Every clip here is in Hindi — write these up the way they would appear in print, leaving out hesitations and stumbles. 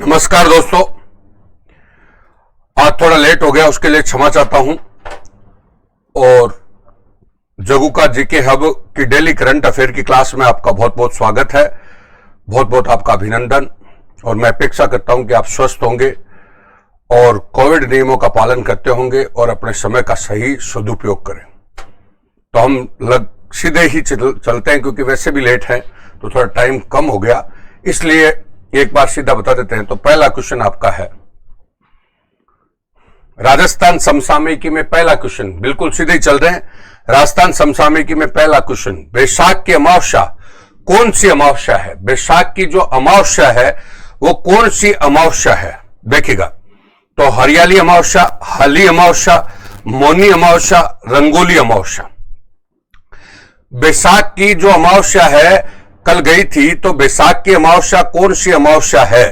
नमस्कार दोस्तों, आज थोड़ा लेट हो गया, उसके लिए क्षमा चाहता हूं। और जगू का जीके हब की डेली करंट अफेयर की क्लास में आपका बहुत बहुत स्वागत है, बहुत बहुत आपका अभिनंदन। और मैं अपेक्षा करता हूं कि आप स्वस्थ होंगे और कोविड नियमों का पालन करते होंगे और अपने समय का सही सदुपयोग करें। तो हम सीधे ही चलते हैं, क्योंकि वैसे भी लेट है तो थोड़ा टाइम कम हो गया, इसलिए एक बार सीधा बता देते हैं। तो पहला क्वेश्चन आपका है राजस्थान समसामयिकी में। पहला क्वेश्चन बिल्कुल सीधे ही चल रहे हैं। राजस्थान समसामयिकी में पहला क्वेश्चन, बैसाख की अमावस्या कौन सी अमावस्या है? बैसाख की जो अमावस्या है वो कौन सी अमावस्या है? देखिएगा, तो हरियाली अमावस्या, हाली अमावस्या, मौनी अमावस्या, रंगोली अमावस्या। बैसाख की जो अमावस्या है कल गई थी, तो बैसाख की अमावस्या कौन सी अमावस्या है?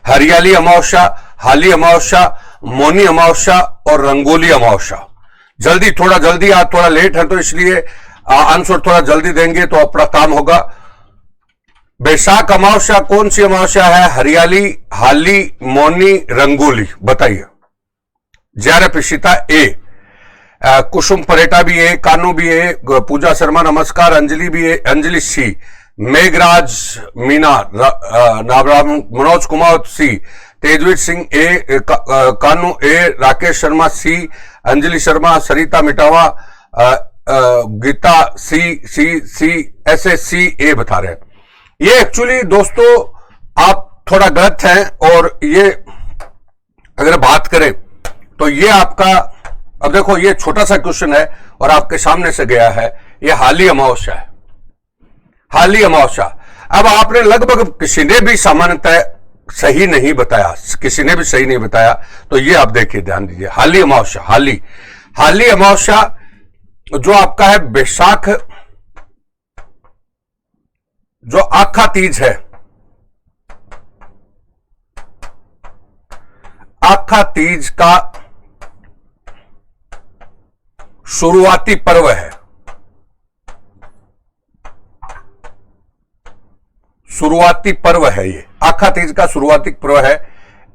हरियाली अमावस्या, हाली अमावस्या, मौनी अमावस्या और रंगोली अमावस्या। जल्दी, थोड़ा जल्दी, आज थोड़ा लेट है तो इसलिए आंसर थोड़ा जल्दी देंगे तो अपना काम होगा। बैसाख अमावस्या कौन सी अमावस्या है? हरियाली, हाली, मौनी, रंगोली। बताइए। JRF इशिता ए, कुसुम परेटा भी है, कानू भी है, पूजा शर्मा नमस्कार, अंजलि भी है, अंजलि सी, मेघराज मीना, नाबराम, मनोज कुमार सी, तेजवीर सिंह ए, कानू ए, राकेश शर्मा सी, अंजलि शर्मा, सरिता मिटावा, गीता सी सी सी, ऐसे सी ए बता रहे हैं। ये एक्चुअली दोस्तों आप थोड़ा गलत हैं, और ये अगर बात करें तो ये आपका, अब देखो ये छोटा सा क्वेश्चन है और आपके सामने से गया है, ये हाली अमावस्या है, हाली अमावस्या। अब आपने लगभग किसी ने भी सामान्यतः सही नहीं बताया, किसी ने भी सही नहीं बताया, तो ये आप देखिए, ध्यान दीजिए। हाली अमावस्या, हाली अमावस्या जो आपका है बैसाख, जो आखा तीज है, आखा तीज का शुरुआती पर्व है, शुरुआती पर्व है ये। आखा तीज का शुरुआती पर्व है।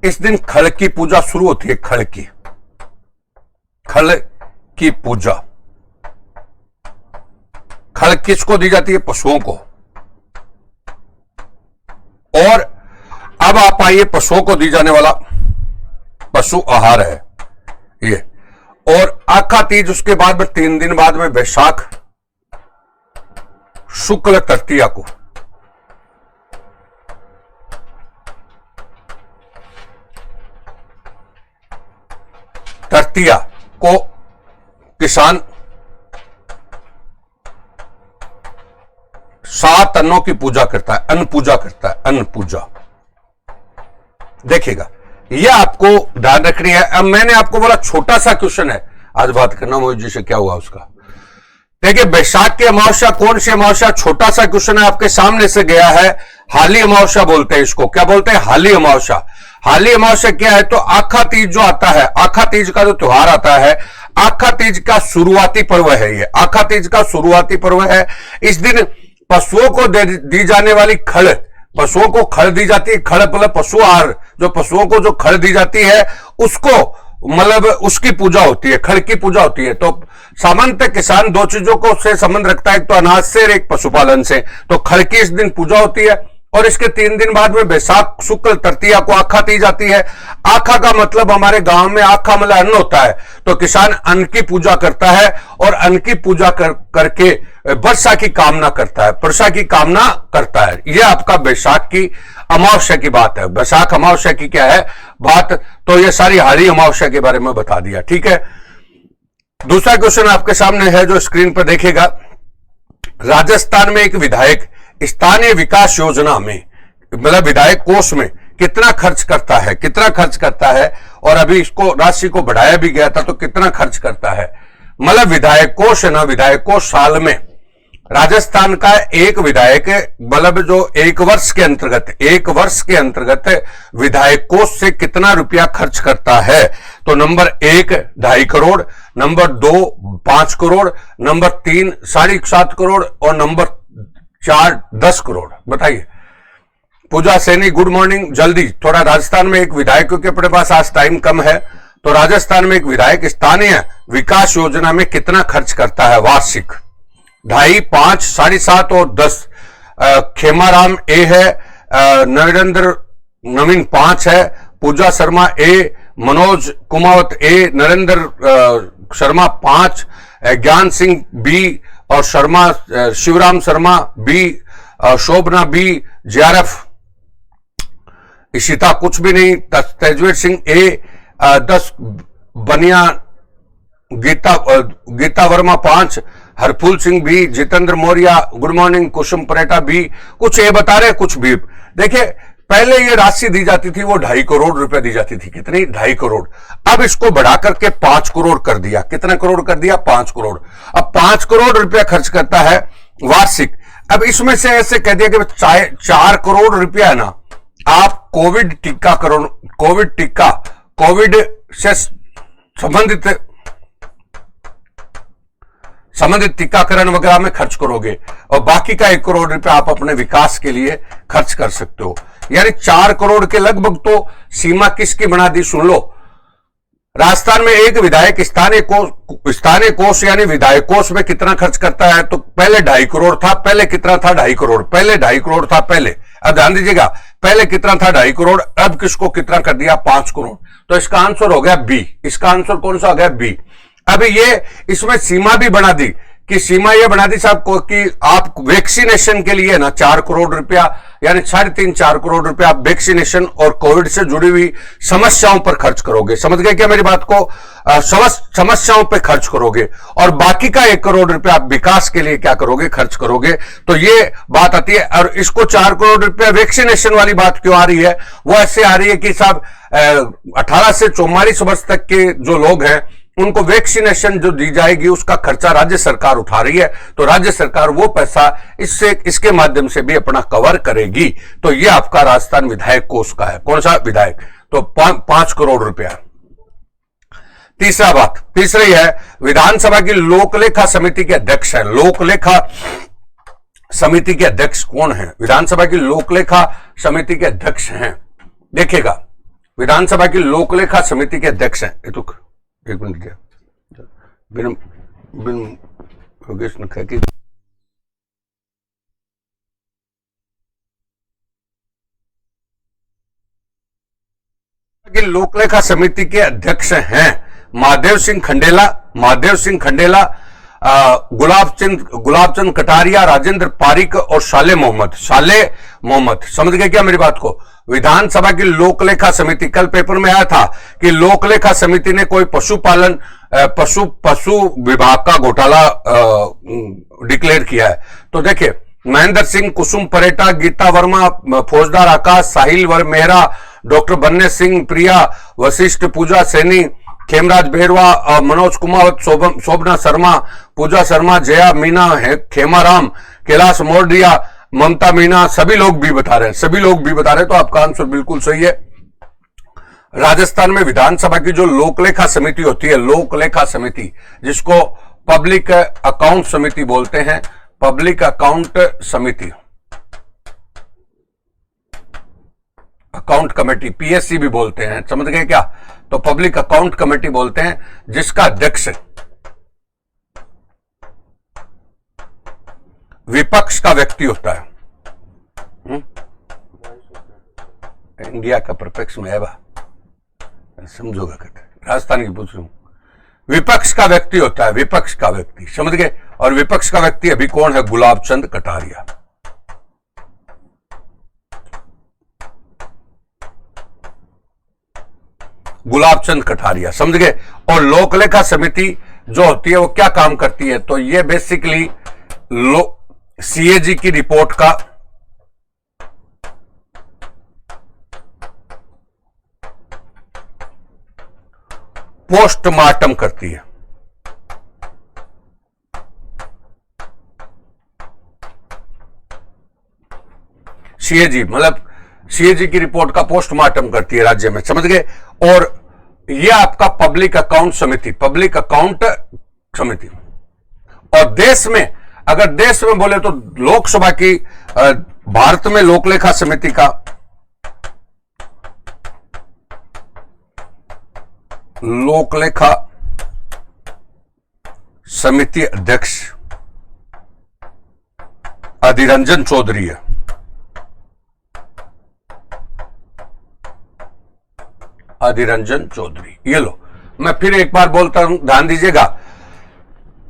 इस दिन खल की पूजा शुरू होती है। खल की पूजा। खल किसको दी जाती है? पशुओं को। और अब आप आइए, पशुओं को दी जाने वाला पशु आहार है ये। और आखा तीज, उसके बाद में 3 दिन बाद में बैसाख शुक्ल तृतीया को, तृतीया को किसान 7 अन्नों की पूजा करता है, अन्न पूजा करता है, अन्न पूजा। देखिएगा, ये आपको ध्यान रखनी है। अब मैंने आपको बोला छोटा सा क्वेश्चन है, आज बात करना मोहित जी से क्या हुआ उसका। देखिए, बैसाख की अमावस्या कौन सी अमावस्या? छोटा सा क्वेश्चन है, आपके सामने से गया है। हाली अमावस्या बोलते हैं इसको। क्या बोलते हैं? हाली अमावस्या। हाली अमावस्या क्या है? तो आखा तीज जो आता है, आखा तीज का जो त्योहार आता है, आखा तीज का शुरुआती पर्व है ये। आखा तीज का शुरुआती पर्व है। इस दिन पशुओं को दी जाने वाली खल, पशुओं को खल दी जाती है। खल मतलब पशु आहार, जो पशुओं को जो खल दी जाती है उसको, मतलब उसकी पूजा होती है, खल की पूजा होती है। तो सामान्यतः किसान 2 चीजों को से संबंध रखता है, एक तो अनाज से और एक पशुपालन से। तो खल की इस दिन पूजा होती है। और इसके 3 दिन बाद में बैसाख शुक्ल तृतीया को आखा दी जाती है। आखा का मतलब हमारे गांव में आखा मतलब अन्न होता है, तो किसान अन्न की पूजा करता है और अन्न की पूजा करके वर्षा की कामना करता है, वर्षा की कामना करता है। यह आपका बैसाख की अमावस्या की बात है। बैसाख अमावस्या की क्या है बात, तो ये सारी हाली अमावस्या के बारे में बता दिया। ठीक है, दूसरा क्वेश्चन आपके सामने है जो स्क्रीन पर देखेगा। राजस्थान में एक विधायक स्थानीय विकास योजना में, मतलब विधायक कोष में कितना खर्च करता है, कितना खर्च करता है, और अभी इसको राशि को बढ़ाया भी गया था, तो कितना खर्च करता है। मतलब विधायक कोष है ना, विधायक कोष साल में राजस्थान का एक विधायक, मतलब जो 1 वर्ष के अंतर्गत विधायक कोष से कितना रुपया खर्च करता है। तो number 1 2.5 crore, number 2 5 crore, number 3 7.5 crore और नंबर 4 10 करोड़। बताइए पूजा सैनी गुड मॉर्निंग। जल्दी थोड़ा राजस्थान में एक विधायक, क्योंकि अपने पास आज टाइम कम है, तो राजस्थान में एक विधायक स्थानीय विकास योजना में कितना खर्च करता है वार्षिक? 2.5, 5, 7.5 और 10। खेमाराम ए है, नरेंद्र नवीन 5 है, पूजा शर्मा ए, मनोज कुमावत ए, नरेंद्र शर्मा 5, ज्ञान सिंह बी और Sharma Shivram Sharma B, Shobhana B, JRF Ishita कुछ भी नहीं, तेजवीर सिंह ए 10, बनिया Geeta Verma 5, Harphool Singh B, Jitendra Maurya good morning, Kusum Pareta B. कुछ ए बता रहे, कुछ भी। देखिए पहले ये राशि दी जाती थी, वो 2.5 करोड़ रुपए दी जाती थी। कितनी? 2.5 करोड़। अब इसको बढ़ाकर के 5 करोड़ कर दिया। कितना करोड़ कर दिया? 5 करोड़। अब 5 करोड़ रुपया खर्च करता है वार्षिक। अब इसमें से ऐसे कह दिया कि 4 करोड़ रुपया है ना, आप कोविड टीकाकरण, कोविड से संबंधित टीकाकरण वगैरह में खर्च करोगे, और बाकी का 1 करोड़ रुपया आप अपने विकास के लिए खर्च कर सकते हो। यानी 4 करोड़ के लगभग तो सीमा किसकी बना दी, सुन लो। राजस्थान में एक विधायक स्थानीय कोष यानी विधायक कोष में कितना खर्च करता है? तो पहले 2.5 करोड़ था। पहले कितना था? 2.5 करोड़। पहले 2.5 करोड़ था पहले। अब ध्यान दीजिएगा, पहले कितना था? 2.5 करोड़। अब किसको कितना कर दिया? 5 करोड़। तो इसका आंसर हो गया बी। इसका आंसर कौन सा हो गया? बी। अब ये इसमें सीमा भी बना दी कि सीमा ये बना दी साहब को कि आप वैक्सीनेशन के लिए ना 4 करोड़ रुपया यानी 3.5-4 करोड़ रुपया आप वैक्सीनेशन और कोविड से जुड़ी हुई समस्याओं पर खर्च करोगे। समझ गए क्या मेरी बात को? समस्याओं पर खर्च करोगे, और बाकी का 1 करोड़ रुपया आप विकास के लिए क्या करोगे? खर्च करोगे। तो ये बात आती है। और इसको 4 करोड़ रुपया वैक्सीनेशन वाली बात क्यों आ रही है? वो ऐसे आ रही है कि साहब 18 से 44 वर्ष तक के जो लोग हैं उनको वैक्सीनेशन जो दी जाएगी उसका खर्चा राज्य सरकार उठा रही है, तो राज्य सरकार वो पैसा इसके माध्यम से भी अपना कवर करेगी। तो ये आपका राजस्थान विधायक कोष का है। कौन सा विधायक? तो 5 करोड़ रुपया। तीसरी है विधानसभा की लोकलेखा समिति के अध्यक्ष है। लोकलेखा समिति के अध्यक्ष कौन है? विधानसभा की लोकलेखा समिति के अध्यक्ष हैं। देखिएगा, विधानसभा की लोकलेखा समिति के अध्यक्ष हैं। एक मिनट बिन योगेश ने कहा कि लोकलेखा समिति के अध्यक्ष हैं महादेव सिंह खंडेला, गुलाबचंद कटारिया, राजेंद्र पारिक और साले मोहम्मद। समझ गए क्या मेरी बात को? विधानसभा की लोकलेखा समिति, कल पेपर में आया था कि लोकलेखा समिति ने कोई पशु विभाग का घोटाला डिक्लेयर किया है। तो देखिए, महेंद्र सिंह, कुसुम परेटा, गीता वर्मा, फौजदार आकाश, साहिल मेहरा, डॉक्टर बन्ने सिंह, प्रिया वशिष्ठ, पूजा सैनी, खेमराज बेरवा, मनोज कुमावत, शोभना शर्मा, पूजा शर्मा, जया मीना, खेमाराम, कैलाश मोरडिया, ममता मीना, सभी लोग भी बता रहे हैं। तो आपका आंसर बिल्कुल सही है। राजस्थान में विधानसभा की जो लोकलेखा समिति होती है, लोकलेखा समिति जिसको पब्लिक अकाउंट समिति बोलते हैं, पब्लिक अकाउंट समिति, अकाउंट कमेटी, PSC भी बोलते हैं। समझ गए क्या? तो पब्लिक अकाउंट कमेटी बोलते हैं, जिसका अध्यक्ष विपक्ष का व्यक्ति होता है। इंडिया का परिप्रेक्ष्य में है बा, समझोगा कहते, राजस्थान की पूछ रहा हूं। विपक्ष का व्यक्ति होता है, विपक्ष का व्यक्ति, समझ गए? और विपक्ष का व्यक्ति अभी कौन है? गुलाबचंद कटारिया। गुलाबचंद कटारिया, समझ गए? और लोकलेखा समिति जो होती है वो क्या काम करती है? तो ये बेसिकली CAG की रिपोर्ट का पोस्टमार्टम करती है। CAG मतलब CAG की रिपोर्ट का पोस्टमार्टम करती है राज्य में, समझ गए? और ये आपका पब्लिक अकाउंट समिति। और देश में, अगर देश में बोले तो लोकसभा की भारत में लोकलेखा समिति का लोकलेखा समिति अध्यक्ष अधिरंजन चौधरी है। अधिरंजन चौधरी, ये लो, मैं फिर एक बार बोलता हूं, ध्यान दीजिएगा।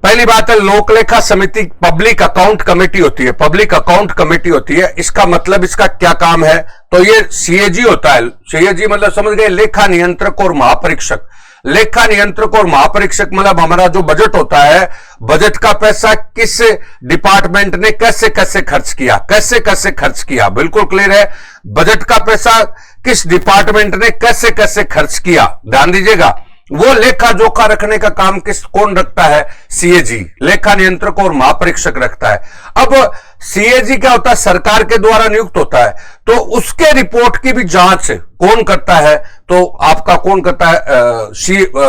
पहली बात है, लोकलेखा समिति पब्लिक अकाउंट कमेटी होती है, पब्लिक अकाउंट कमेटी होती है। इसका मतलब, इसका क्या काम है, तो ये सीएजी होता है। सीएजी मतलब समझ गए, लेखा नियंत्रक और महापरीक्षक। लेखा नियंत्रक और महापरीक्षक मतलब हमारा जो बजट होता है, बजट का पैसा किस डिपार्टमेंट ने कैसे कैसे खर्च किया, कैसे कैसे खर्च किया, बिल्कुल क्लियर है। बजट का पैसा किस डिपार्टमेंट ने कैसे कैसे खर्च किया, ध्यान दीजिएगा। वो लेखा जोखा रखने का काम कौन रखता है, सीएजी, लेखा नियंत्रक और महापरीक्षक रखता है। अब सीएजी क्या होता है, सरकार के द्वारा नियुक्त होता है, तो उसके रिपोर्ट की भी जांच कौन करता है, तो आपका कौन करता है,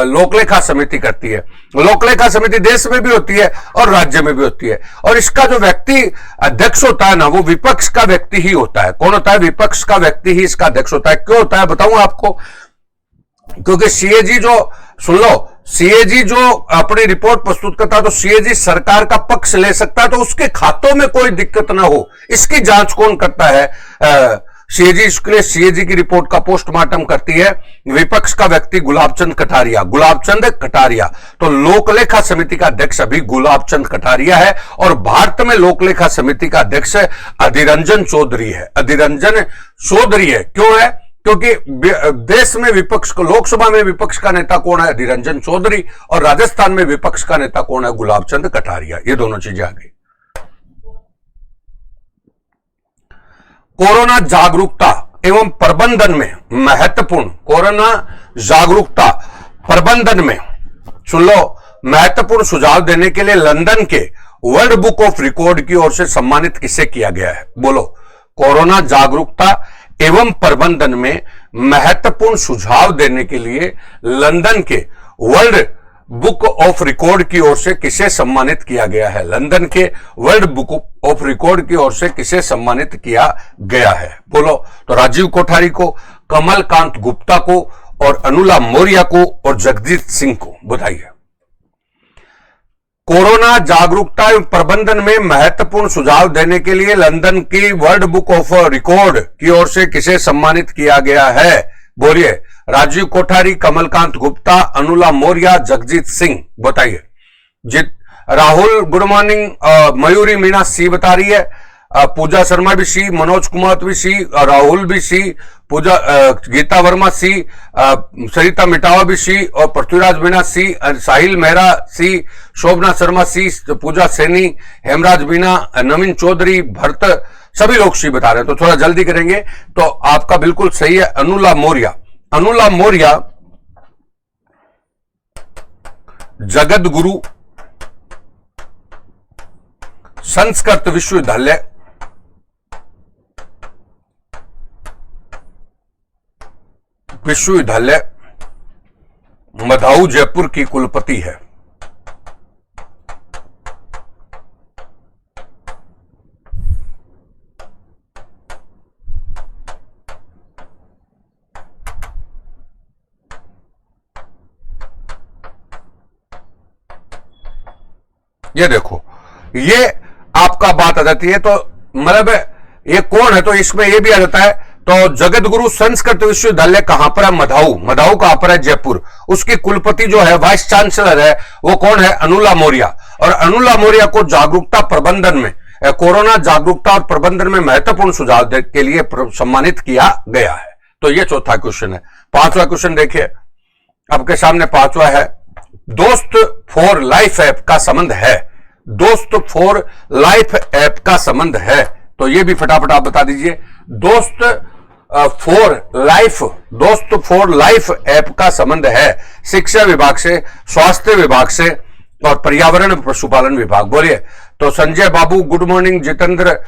लोकलेखा समिति करती है। लोकलेखा समिति देश में भी होती है और राज्य में भी होती है। और इसका जो व्यक्ति अध्यक्ष होता है ना, वो विपक्ष का व्यक्ति ही होता है। कौन होता है, विपक्ष का व्यक्ति ही इसका अध्यक्ष होता है। क्यों होता है बताऊं आपको, क्योंकि सीएजी जो, सुन लो, सीएजी जो अपनी रिपोर्ट प्रस्तुत करता है, तो सीएजी सरकार का पक्ष ले सकता है, तो उसके खातों में कोई दिक्कत ना हो, इसकी जांच कौन करता है, सीएजी। इसके लिए सीएजी की रिपोर्ट का पोस्टमार्टम करती है विपक्ष का व्यक्ति गुलाबचंद कटारिया, गुलाबचंद कटारिया। तो लोकलेखा समिति का अध्यक्ष अभी गुलाबचंद कटारिया है, और भारत में लोकलेखा समिति का अध्यक्ष अधिरंजन चौधरी है। अधिरंजन चौधरी है, क्यों है, क्योंकि देश में विपक्ष को, लोकसभा में विपक्ष का नेता कौन है, अधिरंजन चौधरी, और राजस्थान में विपक्ष का नेता कौन है, गुलाबचंद कटारिया। ये दोनों चीजें आ गई। कोरोना जागरूकता एवं प्रबंधन में महत्वपूर्ण, कोरोना जागरूकता प्रबंधन में, सुन लो, महत्वपूर्ण सुझाव देने के लिए लंदन के वर्ल्ड बुक ऑफ रिकॉर्ड की ओर से सम्मानित किसे किया गया है, बोलो। कोरोना जागरूकता एवं प्रबंधन में महत्वपूर्ण सुझाव देने के लिए लंदन के वर्ल्ड बुक ऑफ रिकॉर्ड की ओर से किसे सम्मानित किया गया है, लंदन के वर्ल्ड बुक ऑफ रिकॉर्ड की ओर से किसे सम्मानित किया गया है, बोलो। तो राजीव कोठारी को, कमलकांत गुप्ता को, और अनुला मौर्य को, और जगजीत सिंह को, बताइए। कोरोना जागरूकता एवं प्रबंधन में महत्वपूर्ण सुझाव देने के लिए लंदन की वर्ल्ड बुक ऑफ रिकॉर्ड की ओर से किसे सम्मानित किया गया है, बोलिए। राजीव कोठारी, कमलकांत गुप्ता, अनुला मौर्य, जगजीत सिंह, बताइए। राहुल गुड मॉर्निंग, मयूरी मीणा सी बता रही है, पूजा शर्मा भी सी, मनोज कुमार भी सी, राहुल भी सी, पूजा, गीता वर्मा सी, सरिता मिटावा भी सी, और पृथ्वीराज मीणा सी, साहिल मेहरा सी, शोभना शर्मा सी, पूजा सैनी, हेमराज मीणा, नवीन चौधरी, भरत, सभी लोग सी बता रहे हैं। तो थोड़ा जल्दी करेंगे। तो आपका बिल्कुल सही है, अनुला मौर्य। अनुला मौर्य जगत गुरु संस्कृत विश्वविद्यालय मधाऊ जयपुर की कुलपति है। ये देखो, ये आपका बात आ जाती है। तो मतलब ये कौन है, तो इसमें ये भी आ जाता है। तो जगत गुरु संस्कृत विश्वविद्यालय कहां पर है, मधाऊ। मधाऊ कहां पर है, जयपुर। उसकी कुलपति जो है, वाइस चांसलर है, वो कौन है, अनुला मौर्य। और अनुला मौर्य को जागरूकता प्रबंधन में, कोरोना जागरूकता और प्रबंधन में महत्वपूर्ण सुझाव के लिए सम्मानित किया गया है। तो ये चौथा क्वेश्चन है। पांचवा क्वेश्चन देखिए आपके सामने। पांचवा है, दोस्त फॉर लाइफ ऐप का संबंध है। दोस्त फॉर लाइफ ऐप का संबंध है, तो ये भी फटाफट आप बता दीजिए। दोस्त फॉर लाइफ ऐप का संबंध है शिक्षा विभाग से, स्वास्थ्य विभाग से, और पर्यावरण पशुपालन विभाग, बोलिए। तो संजय बाबू गुड मॉर्निंग, जितेंद्र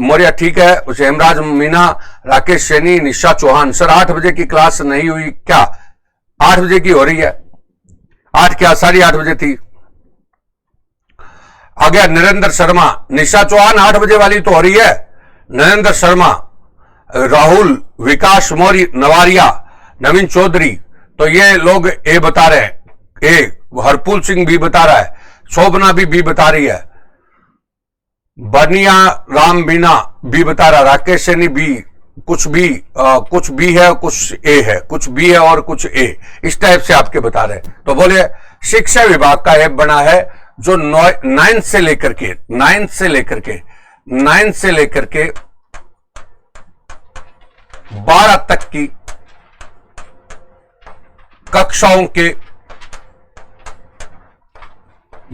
मौर्य ठीक है, उसे हेमराज मीना, राकेश सैनी, निशा चौहान। सर 8 बजे की क्लास नहीं हुई क्या? 8 बजे की हो रही है, 8 क्या 8:30 बजे थी। आ गया नरेंद्र शर्मा, निशा चौहान 8 बजे वाली तो हो रही है, नरेंद्र शर्मा, राहुल, विकास मौर्य, नवारिया, नवीन चौधरी, तो ये लोग ए बता रहे हैं, ए हरपुल सिंह भी बता रहा है, शोभना भी बता रही है, बनिया राम बीना भी बता रहा, राकेश सैनी भी, कुछ बी है, कुछ ए है, कुछ बी है और कुछ ए, इस टाइप से आपके बता रहे हैं। तो बोले शिक्षा विभाग का ऐप बना है जो 9 से लेकर के 12 तक की कक्षाओं के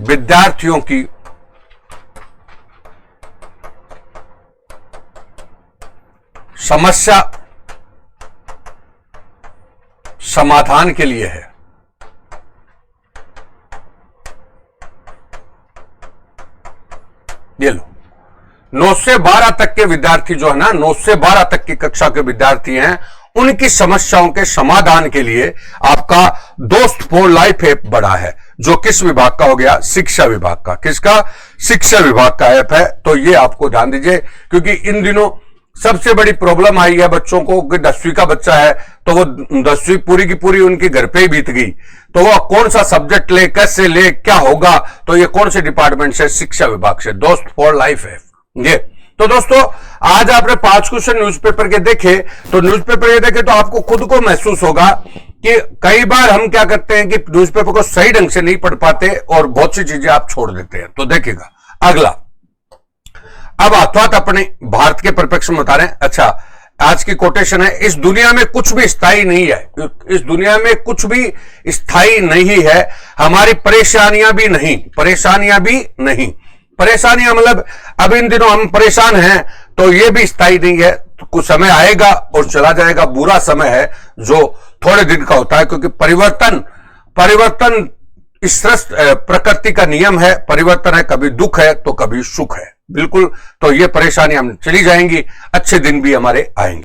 विद्यार्थियों की समस्या समाधान के लिए है। ये लो, 9 से 12 तक के विद्यार्थी जो है ना, 9 से 12 तक की कक्षा के विद्यार्थी हैं, उनकी समस्याओं के समाधान के लिए आपका दोस्त फॉर लाइफ ऐप बड़ा है, जो किस विभाग का हो गया? शिक्षा विभाग का। किसका? शिक्षा विभाग का ऐप है। तो ये आपको ध्यान दीजिए, क्योंकि इन दिनों सबसे बड़ी प्रॉब्लम आई है बच्चों को कि 10वीं का बच्चा है तो वो 10वीं पूरी की पूरी उनकी घर पे ही बीत गई, तो वो कौन सा सब्जेक्ट ले, कैसे ले, क्या होगा? तो ये कौन से डिपार्टमेंट से? शिक्षा विभाग से, दोस्त फॉर लाइफ है ये। तो दोस्तों, आज आपने 5 क्वेश्चन न्यूज़पेपर के देखे, तो न्यूज़पेपर ये देखे तो आपको खुद को महसूस होगा कि कई बार हम क्या करते हैं कि न्यूज़पेपर को सही ढंग से नहीं पढ़ पाते और बहुत सी चीजें आप छोड़ देते हैं। तो देखिएगा अगला, अब अर्थात अपने भारत के परिप्रेक्ष्य में बता रहे हैं। अच्छा, आज की कोटेशन है, इस दुनिया में कुछ भी स्थायी नहीं है, इस दुनिया में कुछ भी स्थायी नहीं है, हमारी परेशानियां भी नहीं, परेशानियां मतलब अब इन दिनों हम परेशान हैं तो ये भी स्थायी नहीं है, तो कुछ समय आएगा और चला जाएगा, बुरा समय है जो थोड़े दिन का होता है, क्योंकि परिवर्तन इस प्रकृति का नियम है, परिवर्तन है, कभी दुख है तो कभी सुख है, बिल्कुल। तो ये परेशानी हम चली जाएंगी, अच्छे दिन भी हमारे आएंगे।